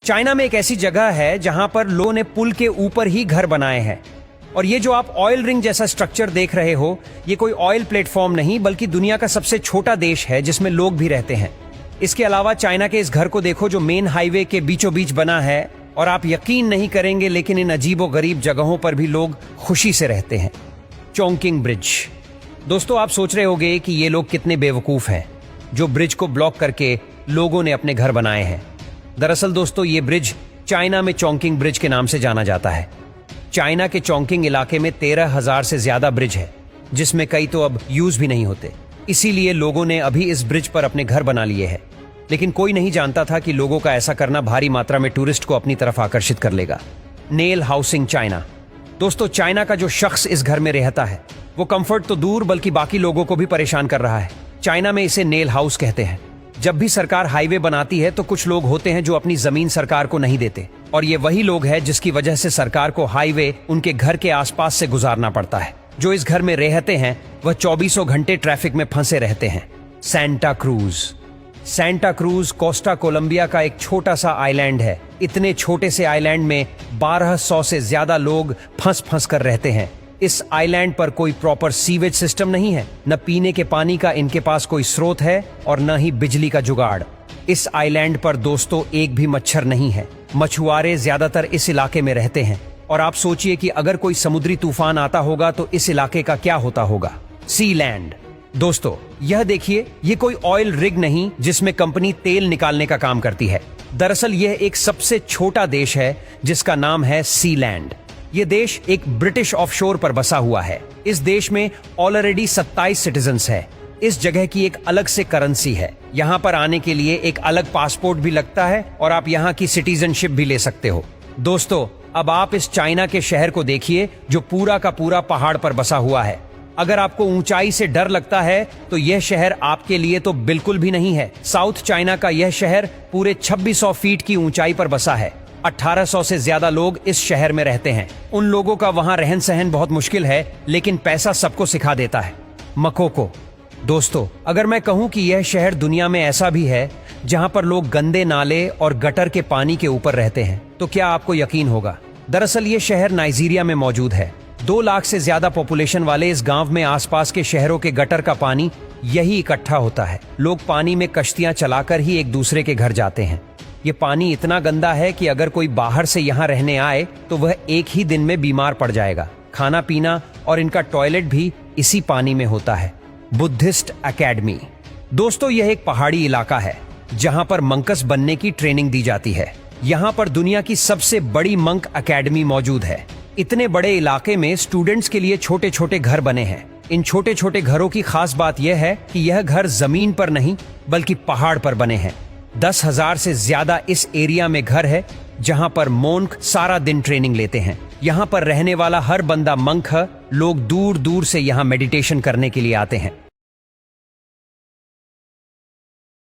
China में एक ऐसी जगह है जहां पर लोगों ने पुल के ऊपर ही घर बनाए हैं। और ये जो आप ऑयल रिंग जैसा स्ट्रक्चर देख रहे हो, ये कोई ऑयल प्लेटफॉर्म नहीं बल्कि दुनिया का सबसे छोटा देश है जिसमें लोग भी रहते हैं। इसके अलावा चाइना के इस घर को देखो जो मेन हाईवे के बीचों बीच बना है, और आप यकीन नहीं करेंगे लेकिन इन अजीबो गरीब जगहों पर भी लोग खुशी से रहते हैं। Chongqing bridge. दोस्तों, आप सोच रहे होंगे कि ये लोग कितने बेवकूफ हैं जो ब्रिज को ब्लॉक करके लोगों ने अपने घर बनाए हैं। दरअसल दोस्तों, ये ब्रिज चाइना में चोंगकिंग ब्रिज के नाम से जाना जाता है। चाइना के चोंगकिंग इलाके में 13,000 से ज्यादा ब्रिज है, जिसमें कई तो अब यूज भी नहीं होते। इसीलिए लोगों ने अभी इस ब्रिज पर अपने घर बना लिए हैं। लेकिन कोई नहीं जानता था कि लोगों का ऐसा करना भारी मात्रा में टूरिस्ट को अपनी तरफ आकर्षित कर लेगा। Nail housing China. दोस्तों, चाइना का जो शख्स इस घर में रहता है वो कंफर्ट तो दूर बल्कि बाकी लोगों को भी परेशान कर रहा है। चाइना में इसे नेल हाउस कहते हैं। जब भी सरकार हाईवे बनाती है तो कुछ लोग होते हैं जो अपनी जमीन सरकार को नहीं देते, और ये वही लोग हैं जिसकी वजह से सरकार को हाईवे उनके घर के आसपास से गुजारना पड़ता है। जो इस घर में रहते हैं वह 24 घंटे ट्रैफिक में फंसे रहते हैं। Santa Cruz. Santa Cruz Costa Colombia का एक छोटा सा आइलैंड है। इतने छोटे से आइलैंड में 1200 से ज्यादा लोग फंस कर रहते हैं। इस आइलैंड पर कोई प्रॉपर सीवेज सिस्टम नहीं है, न पीने के पानी का इनके पास कोई स्रोत है और न ही बिजली का जुगाड़। इस आइलैंड पर दोस्तों एक भी मच्छर नहीं है। मछुआरे ज्यादातर इस इलाके में रहते हैं, और आप सोचिए कि अगर कोई समुद्री तूफान आता होगा तो इस इलाके का क्या होता होगा। सी लैंड। दोस्तों, यह देखिए, ये कोई ऑयल रिग नहीं जिसमें कंपनी तेल निकालने का काम करती है। दरअसल यह एक सबसे छोटा देश है जिसका नाम है सी लैंड। ये देश एक ब्रिटिश ऑफशोर पर बसा हुआ है। इस देश में ऑलरेडी 27 सिटीजन्स है। इस जगह की एक अलग से करेंसी है। यहाँ पर आने के लिए एक अलग पासपोर्ट भी लगता है और आप यहाँ की सिटीजनशिप भी ले सकते हो। दोस्तों, अब आप इस चाइना के शहर को देखिए जो पूरा का पूरा पहाड़ पर बसा हुआ है। अगर आपको ऊंचाई से डर लगता है तो यह शहर आपके लिए तो बिल्कुल भी नहीं है। साउथ चाइना का यह शहर पूरे 2600 फीट की ऊंचाई पर बसा है। 1800 से ज्यादा लोग इस शहर में रहते हैं। उन लोगों का वहां रहन सहन बहुत मुश्किल है, लेकिन पैसा सबको सिखा देता है। मकोको। दोस्तों, अगर मैं कहूं कि यह शहर दुनिया में ऐसा भी है जहां पर लोग गंदे नाले और गटर के पानी के ऊपर रहते हैं, तो क्या आपको यकीन होगा? दरअसल ये शहर नाइजीरिया में मौजूद है। 2 लाख से ज्यादा पॉपुलेशन वाले इस गांव में आसपास के शहरों के गटर का पानी यही इकट्ठा होता है। लोग पानी में कश्तियां चलाकर ही एक दूसरे के घर जाते हैं। ये पानी इतना गंदा है कि अगर कोई बाहर से यहाँ रहने आए तो वह एक ही दिन में बीमार पड़ जाएगा। खाना पीना और इनका टॉयलेट भी इसी पानी में होता है। Buddhist academy. दोस्तों, यह एक पहाड़ी इलाका है जहां पर मंकस बनने की ट्रेनिंग दी जाती है। यहाँ पर दुनिया की सबसे बड़ी मंक एकेडमी मौजूद है। इतने बड़े इलाके में स्टूडेंट्स के लिए छोटे छोटे घर बने हैं। इन छोटे छोटे घरों की खास बात यह है कि यह घर जमीन पर नहीं बल्कि पहाड़ पर बने हैं। 10,000 से ज्यादा इस एरिया में घर है जहां पर मोंक सारा दिन ट्रेनिंग लेते हैं। यहाँ पर रहने वाला हर बंदा मंक है। लोग दूर दूर से यहाँ मेडिटेशन करने के लिए आते हैं।